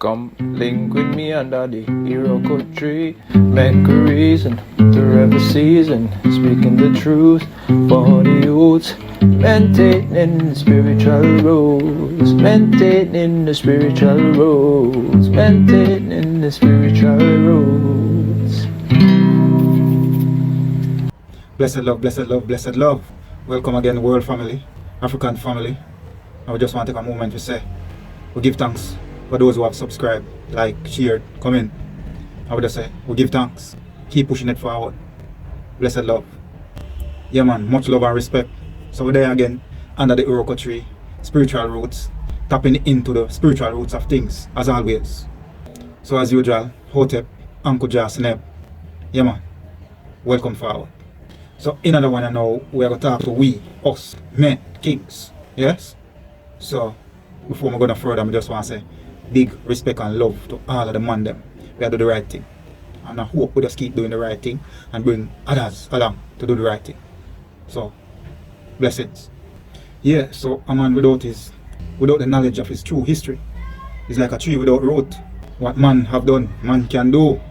Come link with me under the Iroko tree. Make a reason to every season. Speaking the truth for the youth. Maintaining the spiritual roads. Maintaining the spiritual roads. Maintaining the spiritual roads. Blessed love, blessed love, blessed love. Welcome again, world family, African family. I would just want to take a moment to say, we give thanks for those who have subscribed, like, shared, comment. I would just say, we give thanks. Keep pushing it forward. Blessed love. Yeah man, much love and respect. So we're there again, under the Iroko tree, spiritual roots, tapping into the spiritual roots of things, as always. So as usual, Hotep, Uncle Jah, Sneb. Yeah man, welcome forward. So in another one I know, we're going to talk to we, us, men, kings. Yes? So, before we go no further, I just want to say big respect and love to all of the man them. We are do the right thing. And I hope we just keep doing the right thing and bring others along to do the right thing. So, blessings. Yeah, so a man without the knowledge of his true history is like a tree without root. What man have done, man can do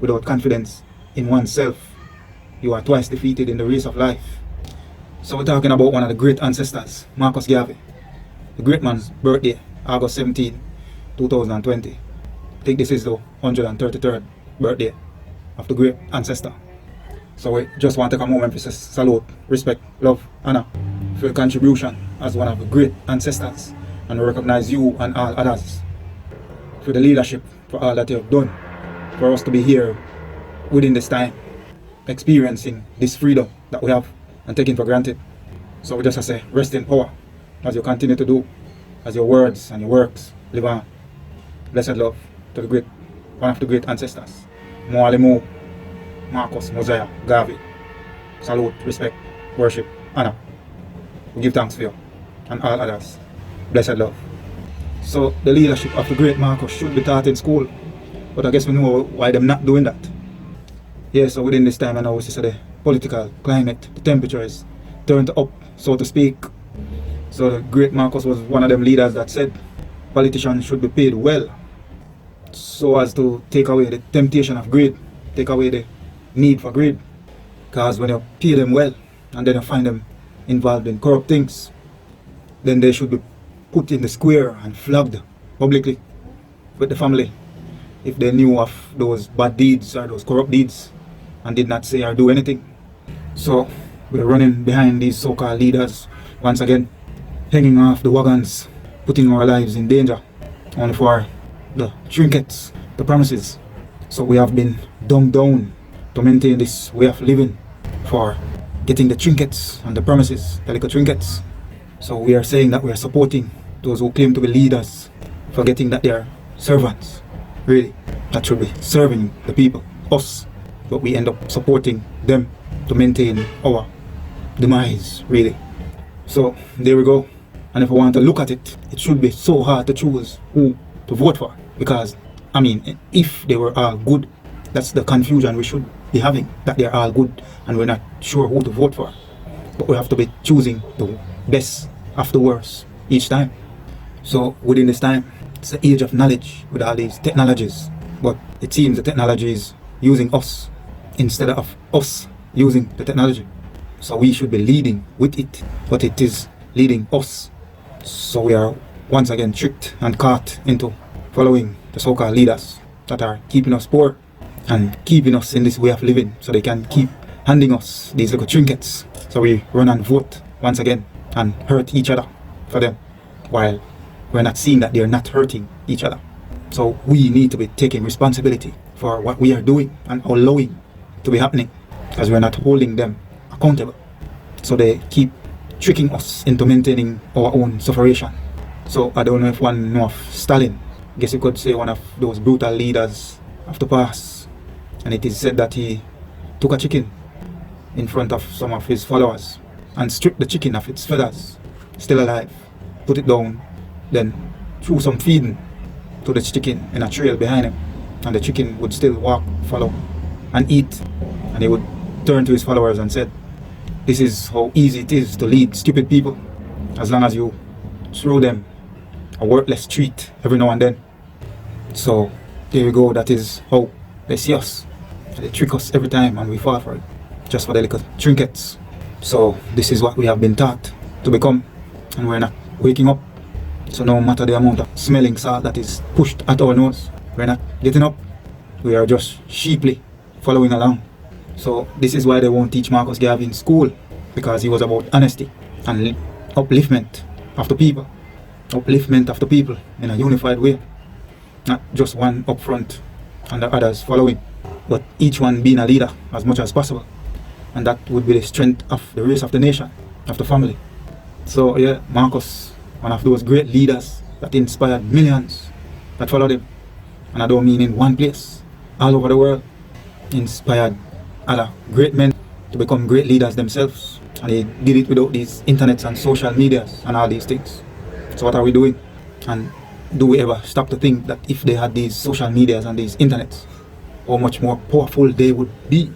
without confidence in oneself. You are twice defeated in the race of life. So we're talking about one of the great ancestors, Marcus Garvey. The great man's birthday, August 17, 2020. I think this is the 133rd birthday of the great ancestor. So we just want to take a moment to salute, respect, love, honor for your contribution as one of the great ancestors, and recognize you and all others for the leadership, for all that you have done, for us to be here within this time, experiencing this freedom that we have and taking for granted. So we just say, rest in power as you continue to do, as your words and your works live on. Blessed love to the great, one of the great ancestors, Moalemu, Marcus Mosiah Garvey. Salute, respect, worship, honor. We give thanks for you and all others. Blessed love. So the leadership of the great Marcus should be taught in school, but I guess we know why they're not doing that. Yeah, so within this time I know we see the political climate, the temperature is turned up, so to speak. So the great Marcus was one of them leaders that said politicians should be paid well, so as to take away the temptation of greed, take away the need for greed. Because when you pay them well and then you find them involved in corrupt things, then they should be put in the square and flogged publicly with the family if they knew of those bad deeds or those corrupt deeds and did not say or do anything. So we're running behind these so-called leaders once again, hanging off the wagons, putting our lives in danger only for the trinkets, the promises. So we have been dumbed down to maintain this way of living for getting the trinkets and the promises, the little trinkets. So we are saying that we are supporting those who claim to be leaders, forgetting that they are servants, really, that should be serving the people, us, but we end up supporting them to maintain our demise, really. So there we go. And if we want to look at it, it should be so hard to choose who to vote for, because I mean, if they were all good, that's the confusion we should be having, that they're all good and we're not sure who to vote for. But we have to be choosing the best of the worst each time. So within this time, it's the age of knowledge with all these technologies, but it seems the technology is using us instead of us using the technology. So we should be leading with it, but it is leading us. So we are once again tricked and caught into following the so-called leaders that are keeping us poor and keeping us in this way of living, so they can keep handing us these little trinkets. So we run and vote once again and hurt each other for them, while we're not seeing that they're not hurting each other. So we need to be taking responsibility for what we are doing and allowing to be happening, because we're not holding them accountable. So they keep tricking us into maintaining our own suffering. So I don't know if one know of Stalin. I guess you could say one of those brutal leaders of the past. And it is said that he took a chicken in front of some of his followers and stripped the chicken of its feathers, still alive, put it down, then threw some feeding to the chicken in a trail behind him, and the chicken would still walk, follow, and eat. And he would turn to his followers and said, "This is how easy it is to lead stupid people, as long as you throw them a worthless treat every now and then." So here we go, that is how they see us. They trick us every time and we fall for it, just for the little trinkets. So this is what we have been taught to become, and we're not waking up. So no matter the amount of smelling salt that is pushed at our nose, we're not getting up. We are just sheeply following along. So this is why they won't teach Marcus Garvey in school, because he was about honesty and upliftment of the people. Upliftment of the people in a unified way. Not just one up front and the others following, but each one being a leader as much as possible. And that would be the strength of the race, of the nation, of the family. So yeah, Marcus, one of those great leaders that inspired millions that followed him. And I don't mean in one place, all over the world. Inspired other great men to become great leaders themselves. And they did it without these internets and social medias and all these things. So what are we doing? And do we ever stop to think that if they had these social medias and these internets, how much more powerful they would be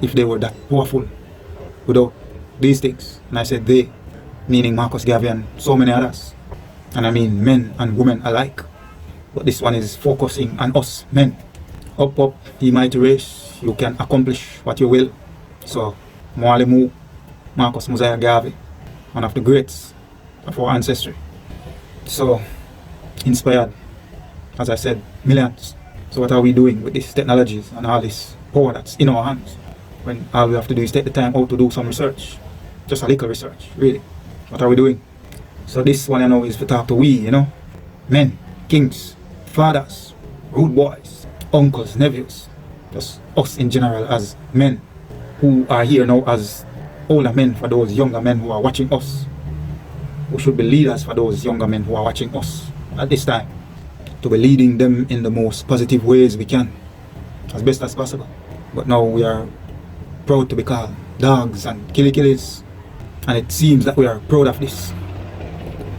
if they were that powerful without these things? And I said they, meaning Marcus Garvey and so many others. And I mean men and women alike. But this one is focusing on us men. Up, up, ye mighty race, you can accomplish what you will. So, Mwalimu Marcus Mosiah Garvey, one of the greats of our ancestry. So, inspired, as I said, millions. So what are we doing with these technologies and all this power that's in our hands, when all we have to do is take the time out to do some research? Just a little research, really. What are we doing? So this one, you know, is to talk to we, you know, men, kings, fathers, rude boys, uncles, nephews, just us in general as men who are here now as older men for those younger men who are watching us. We should be leaders for those younger men who are watching us at this time, to be leading them in the most positive ways we can, as best as possible. But now we are proud to be called dogs and killies, and it seems that we are proud of this.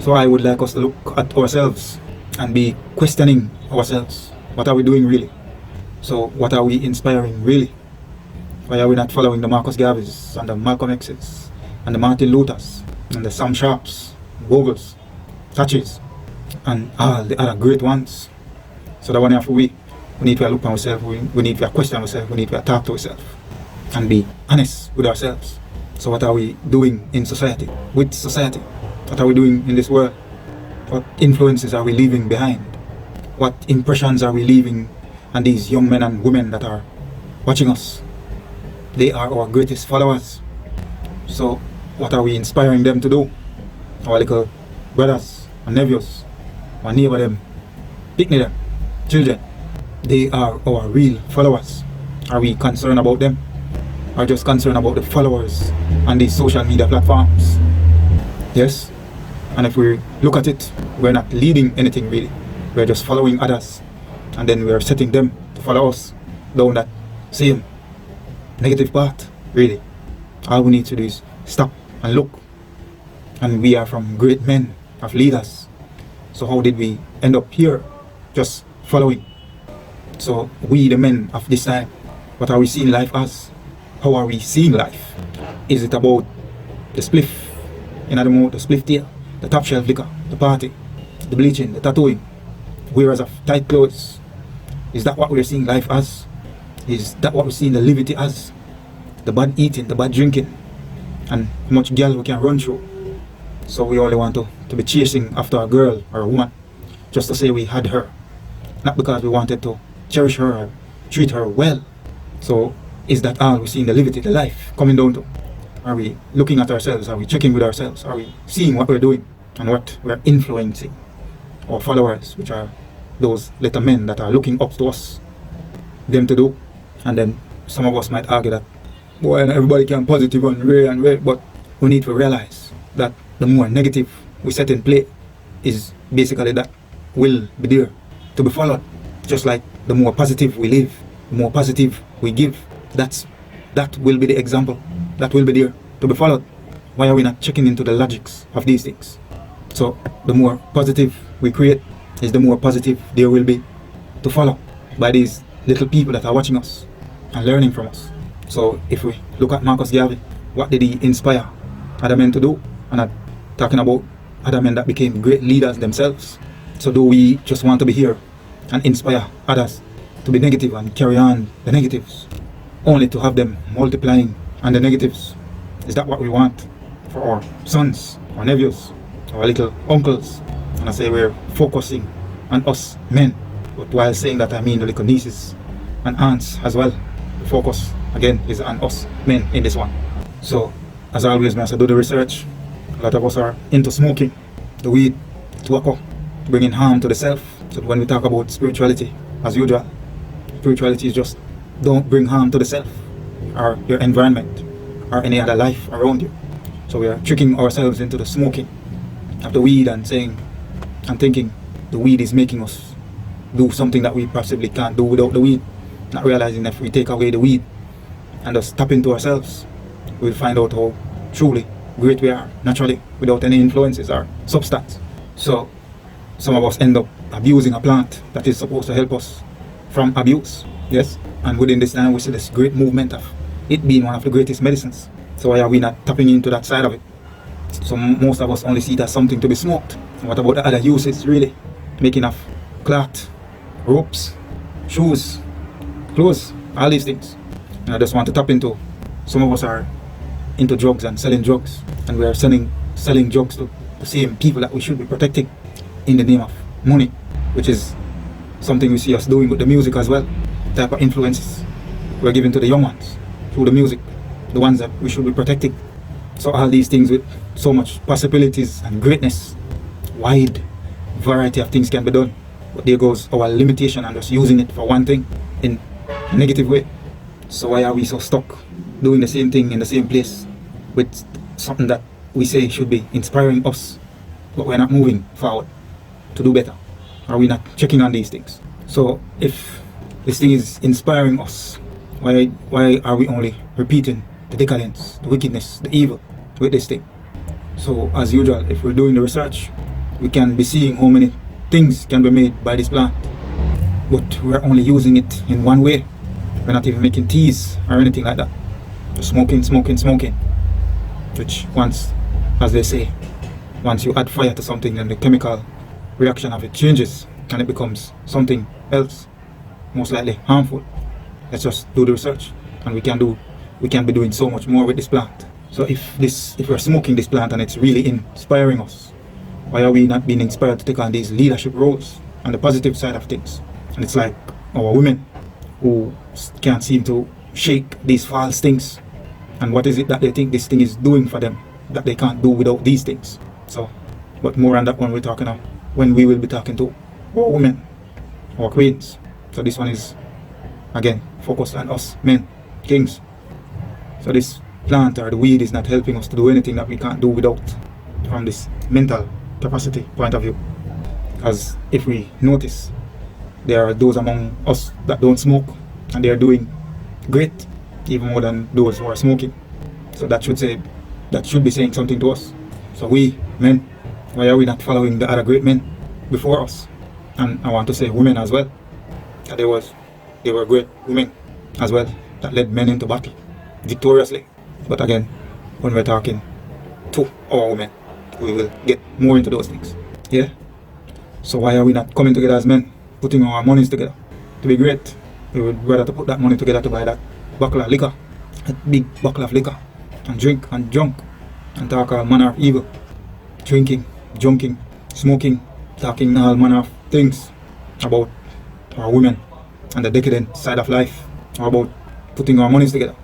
So I would like us to look at ourselves and be questioning ourselves. What are we doing really? So what are we inspiring really? Why are we not following the Marcus Garveys and the Malcolm X's and the Martin Luthers and the Sam Sharps, Vogels, Thatchers, and all the other great ones? So that one have we need to look at ourselves, we need to question ourselves, we need to talk to ourselves and be honest with ourselves. So what are we doing in society, with society? What are we doing in this world? What influences are we leaving behind? What impressions are we leaving on these young men and women that are watching us? They are our greatest followers. So what are we inspiring them to do? Our little brothers and nephews, our neighbor them, picnic them, children, they are our real followers. Are we concerned about them? Or just concerned about the followers on these social media platforms? Yes. And if we look at it, we're not leading anything really. We're just following others, and then we're setting them to follow us down that same negative path, really. All we need to do is stop and look. And we are from great men, of leaders. So how did we end up here? Just following. So we, the men of this time, what are we seeing life as? How are we seeing life? Is it about the spliff, in other words, the spliff tail, the top shelf liquor, the party, the bleaching, the tattooing, wearers of tight clothes? Is that what we're seeing life as? Is that what we're seeing the levity as? The bad eating, the bad drinking, and how much girl we can run through? So we only want to be chasing after a girl or a woman just to say we had her, not because we wanted to cherish her or treat her well. So is that all we see in the levity, the life coming down to? Are we looking at ourselves? Are we checking with ourselves? Are we seeing what we're doing and what we're influencing our followers, which are those little men that are looking up to us, them to do? And then some of us might argue that, boy, everybody can positive and ray, but we need to realize that the more negative we set in play is basically that will be there to be followed. Just like the more positive we live, the more positive we give, that will be the example that will be there to be followed. Why are we not checking into the logics of these things? So the more positive we create is the more positive there will be to follow by these little people that are watching us and learning from us. So if we look at Marcus Garvey, what did he inspire other men to do? And I'm talking about other men that became great leaders themselves. So do we just want to be here and inspire others to be negative and carry on the negatives, only to have them multiplying on the negatives. Is that what we want for our sons, our nephews, our little uncles? And I say we're focusing on us men, but while saying that I mean the little nieces and aunts as well. The focus again is on us men in this one. So as always, man, I do the research. A lot of us are into smoking, the weed, tobacco, bringing harm to the self. So when we talk about spirituality, as usual, spirituality is just don't bring harm to the self or your environment or any other life around you. So we are tricking ourselves into the smoking of the weed and saying and thinking the weed is making us do something that we possibly can't do without the weed, not realizing that if we take away the weed and just tap into ourselves, we'll find out how truly great we are naturally without any influences or substance. So some of us end up abusing a plant that is supposed to help us from abuse. Yes, and within this time we see this great movement of it being one of the greatest medicines. So why are we not tapping into that side of it? So most of us only see it as something to be smoked. What about the other uses really? Making of cloth, ropes, shoes, clothes, all these things. And I just want to tap into, some of us are into drugs and selling drugs, and we are selling drugs to the same people that we should be protecting in the name of money, which is something we see us doing with the music as well. The type of influences we're giving to the young ones through the music, the ones that we should be protecting. So all these things with so much possibilities and greatness, wide variety of things can be done, but there goes our limitation and just using it for one thing in a negative way. So why are we so stuck doing the same thing in the same place with something that we say should be inspiring us, but we're not moving forward to do better? Are we not checking on these things? So if this thing is inspiring us, why are we only repeating the decadence, the wickedness, the evil with this thing? So as usual, if we're doing the research, we can be seeing how many things can be made by this plant, but we're only using it in one way. We're not even making teas or anything like that. Just smoking, which once, as they say, once you add fire to something, then the chemical reaction of it changes and it becomes something else, most likely harmful. Let's just do the research, and we can be doing so much more with this plant. So if we're smoking this plant and it's really inspiring us, why are we not being inspired to take on these leadership roles on the positive side of things? And it's like our women who can't seem to shake these false things. And what is it that they think this thing is doing for them that they can't do without these things? So, but more on that one we're talking about when we will be talking to our women, our queens. So this one is again focused on us men, kings. So this plant or the weed is not helping us to do anything that we can't do without, from this mental capacity point of view. Because if we notice, there are those among us that don't smoke and they are doing great, even more than those who are smoking. So that should be saying something to us. So we men, why are we not following the other great men before us? And I want to say women as well, that they were great women as well that led men into battle victoriously. But again, when we're talking to our women, we will get more into those things. Yeah. So why are we not coming together as men, putting our monies together to be great? We would rather to put that money together to buy that bottle of liquor, that big bottle of liquor, and drink and junk and talk all manner of evil, drinking, junking, smoking, talking all manner of things about our women and the decadent side of life, or about putting our monies together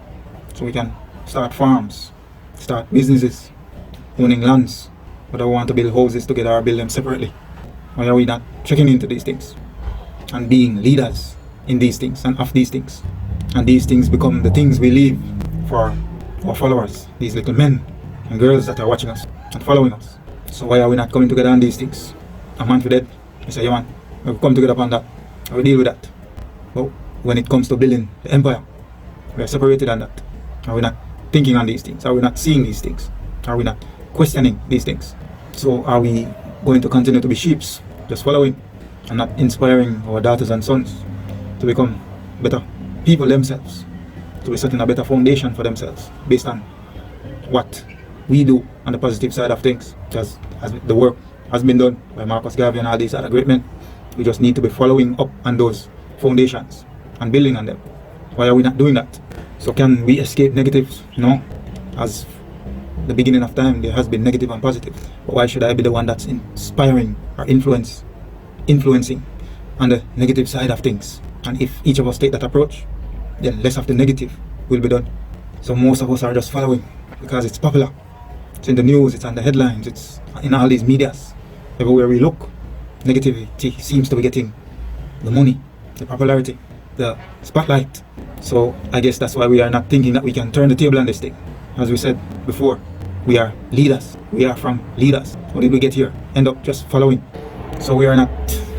so we can start farms, start businesses, owning lands, whether we want to build houses together or build them separately. Why are we not checking into these things and being leaders in these things and of these things? And these things become the things we leave for our followers, these little men and girls that are watching us and following us. So why are we not coming together on these things? A man for dead. I say, yeah man, we'll come together upon that. I will deal with that. But when it comes to building the empire, we are separated on that. Are we not thinking on these things? Are we not seeing these things? Are we not questioning these things? So are we going to continue to be sheeps, just following and not inspiring our daughters and sons to become better people themselves, to be setting a better foundation for themselves based on what we do on the positive side of things? Because as the work has been done by Marcus Garvey and all these other great men, We just need to be following up on those foundations and building on them. Why are we not doing that? So can we escape negatives? No. As the beginning of time, there has been negative and positive. But why should I be the one that's inspiring or influencing on the negative side of things? And if each of us take that approach, then less of the negative will be done. So most of us are just following because it's popular. It's in the news, it's on the headlines, it's in all these medias. Everywhere we look, negativity seems to be getting the money, the popularity, the spotlight. So I guess that's why we are not thinking that we can turn the table on this thing. As we said before, we are leaders. We are from leaders. How did we get here? End up just following. So we are not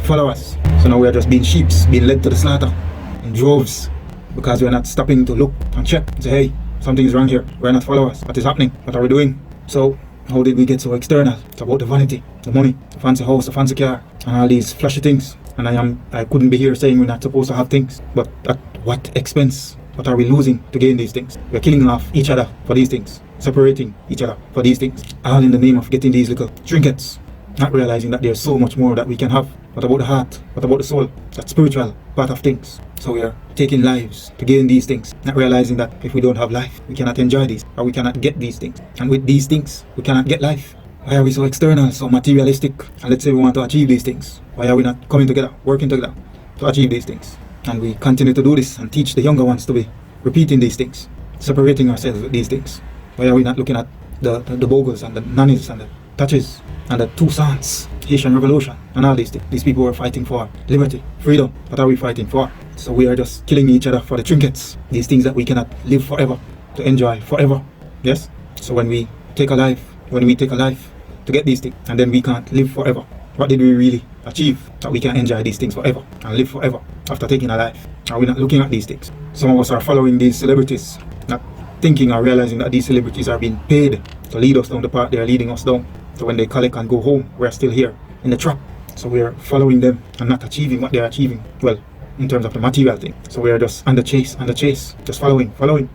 followers. So now we are just being sheep, being led to the slaughter in droves, because we are not stopping to look and check and say, hey, something is wrong here. We are not followers. What is happening? What are we doing? So how did we get so external? It's about the vanity, the money, the fancy house, the fancy car, and all these flashy things. And I couldn't be here saying we're not supposed to have things, but at what expense? What are we losing to gain these things? We're killing off each other for these things, separating each other for these things, all in the name of getting these little trinkets, not realizing that there's so much more that we can have. What about the heart? What about the soul? That spiritual part of things. So we are taking lives to gain these things, not realizing that if we don't have life, we cannot enjoy these, or we cannot get these things. And with these things, we cannot get life. Why are we so external, so materialistic? And let's say we want to achieve these things. Why are we not coming together, working together to achieve these things? And we continue to do this and teach the younger ones to be repeating these things, separating ourselves with these things. Why are we not looking at the Bogles and the Nannies and the Touches and the Toussaints, Haitian Revolution and all these things? These people were fighting for liberty, freedom. What are we fighting for? So we are just killing each other for the trinkets, these things that we cannot live forever, to enjoy forever. Yes? So when we take a life to get these things, and then we can't live forever, what did we really achieve that we can enjoy these things forever and live forever after taking a life? Are we not looking at these things? Some of us are following these celebrities, not thinking or realizing that these celebrities are being paid to lead us down the path they are leading us down. So when they collect and go home, we're still here in the trap. So we are following them and not achieving what they are achieving. Well, in terms of the material thing. So we are just on the chase, just following.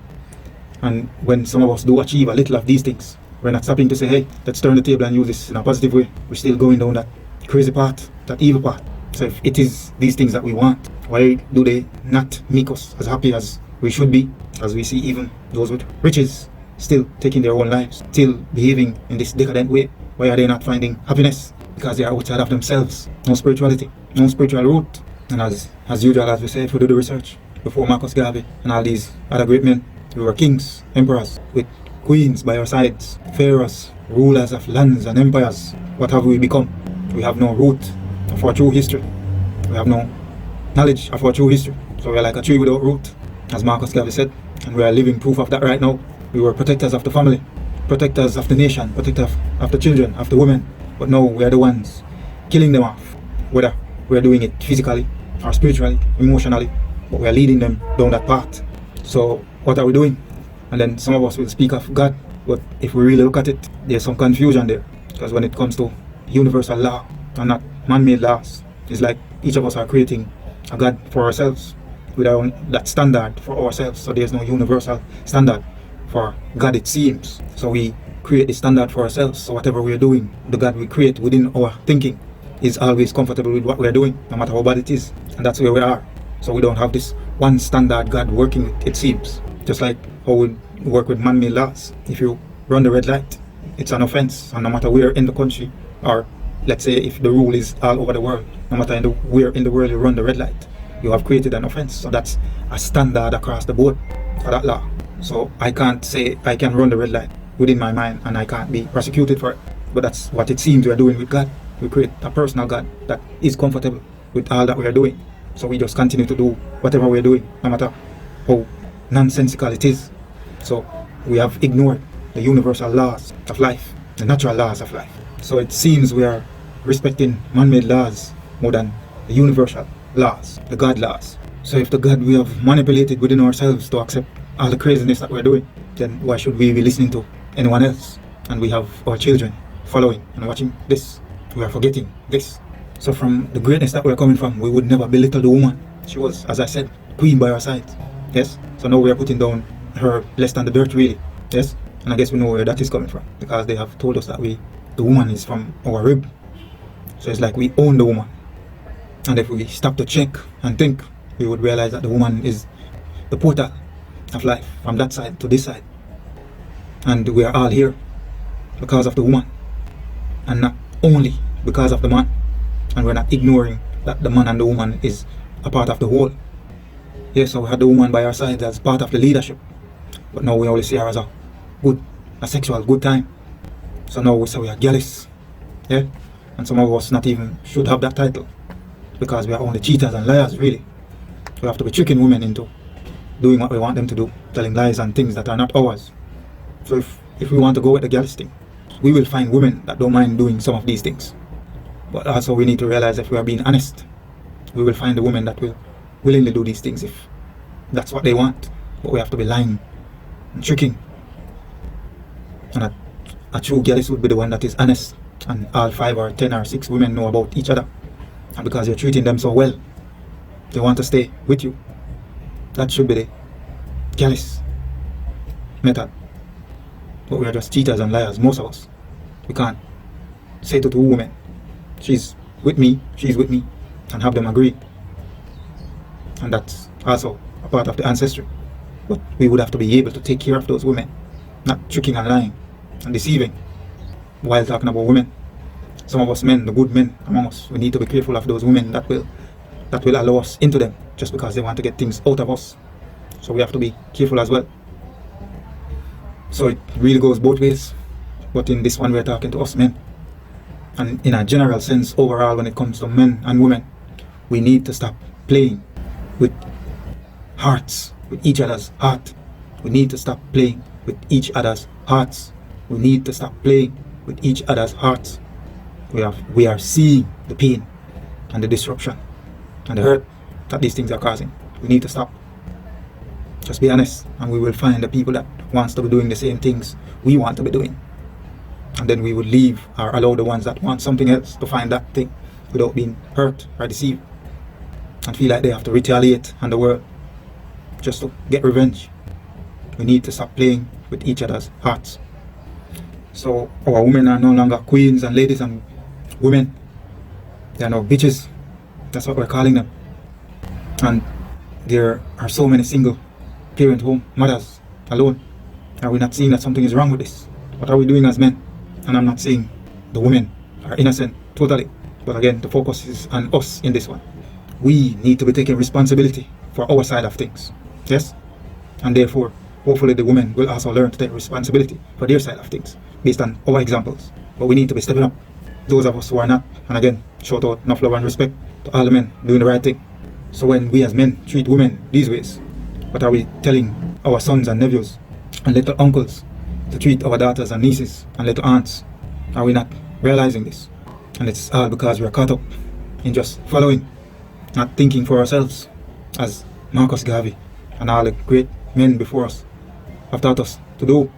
And when some of us do achieve a little of these things, we're not stopping to say, hey, let's turn the table and use this in a positive way. We're still going down that crazy path, that evil path. So if it is these things that we want, why do they not make us as happy as we should be? As we see even those with riches still taking their own lives, still behaving in this decadent way. Why are they not finding happiness? Because they are outside of themselves. No spirituality, no spiritual root. And as usual, as we said, if we do the research, before Marcus Garvey and all these other great men, we were kings, emperors, with queens by our sides, pharaohs, rulers of lands and empires. What have we become? We have no root of our true history. We have no knowledge of our true history. So we are like a tree without root, as Marcus Garvey said. And we are living proof of that right now. We were protectors of the family, protectors of the nation, protectors of the children, of the women. But now we are the ones killing them off. Whether we are doing it physically or spiritually, emotionally, but we are leading them down that path. So what are we doing? And then some of us will speak of God, but if we really look at it, there's some confusion there. Because when it comes to universal law and not man-made laws, it's like each of us are creating a God for ourselves with our own, that standard for ourselves. So there's no universal standard for God, it seems. So we create the standard for ourselves. So whatever we're doing, the God we create within our thinking is always comfortable with what we're doing, no matter how bad it is. And that's where we are. So we don't have this one standard God working with, it seems. Just like how we work with man-made laws. If you run the red light, it's an offense. And no matter where in the country, or let's say if the rule is all over the world, no matter where in the world you run the red light, you have created an offense. So that's a standard across the board for that law. So I can't say I can run the red light within my mind and I can't be prosecuted for it. But that's what it seems we're doing with God. We create a personal God that is comfortable with all that we are doing. So we just continue to do whatever we're doing, no matter how nonsensical it is. So we have ignored the universal laws of life, the natural laws of life. So it seems we are respecting man-made laws more than the universal laws, the God laws. So if the God we have manipulated within ourselves to accept all the craziness that we're doing, then why should we be listening to anyone else? And we have our children following and watching this. We are forgetting this. So from the greatness that we're coming from, we would never belittle the woman. She was, as I said, queen by our side. Yes? So now we are putting down her less than the dirt, really. Yes? And I guess we know where that is coming from, because they have told us that the woman is from our rib. So it's like we own the woman. And if we stop to check and think, we would realize that the woman is the portal of life from that side to this side. And we are all here because of the woman, and not only because of the man. And we're not ignoring that the man and the woman is a part of the whole. Yes, so we had the woman by our side as part of the leadership, but now we only see her as a sexual good time. So now we say we are jealous. Yeah, and some of us not even should have that title, because we are only cheaters and liars, really. We have to be tricking women into doing what we want them to do, telling lies and things that are not ours. So if we want to go with the jealous thing, we will find women that don't mind doing some of these things. But also we need to realize, if we are being honest, we will find a woman that will willingly do these things if that's what they want. But we have to be lying and tricking. And a true jealous would be the one that is honest, and all 5 or 10 or 6 women know about each other, and because you're treating them so well, they want to stay with you. That should be the jealous method. But we are just cheaters and liars, most of us. We can't say to 2 women, she's with me, and have them agree. And that's also a part of the ancestry. But we would have to be able to take care of those women, not tricking and lying and deceiving while talking about women. Some of us men, the good men among us, we need to be careful of those women that will allow us into them just because they want to get things out of us. So we have to be careful as well. So it really goes both ways, but in this one we're talking to us men. And in a general sense, overall, when it comes to men and women, we need to stop playing with hearts, with each other's heart. We need to stop playing with each other's hearts. We need to stop playing with each other's hearts. We are seeing the pain and the disruption and the hurt that these things are causing. We need to stop. Just be honest, and we will find the people that wants to be doing the same things we want to be doing. And then we will leave or allow the ones that want something else to find that thing without being hurt or deceived and feel like they have to retaliate on the world just to get revenge. We need to stop playing with each other's hearts. So our women are no longer queens and ladies and women. They are now bitches. That's what we're calling them. And there are so many single parent home mothers alone. Are we not seeing that something is wrong with this? What are we doing as men? And I'm not saying the women are innocent totally, but again, the focus is on us in this one. We need to be taking responsibility for our side of things. Yes? And therefore, hopefully the women will also learn to take responsibility for their side of things based on our examples. But we need to be stepping up. Those of us who are not, and again, shout out enough love and respect to all the men doing the right thing. So when we as men treat women these ways, what are we telling our sons and nephews and little uncles to treat our daughters and nieces and little aunts? Are we not realizing this? And it's all because we are caught up in just following, not thinking for ourselves, as Marcus Garvey and all the great men before us have taught us to do.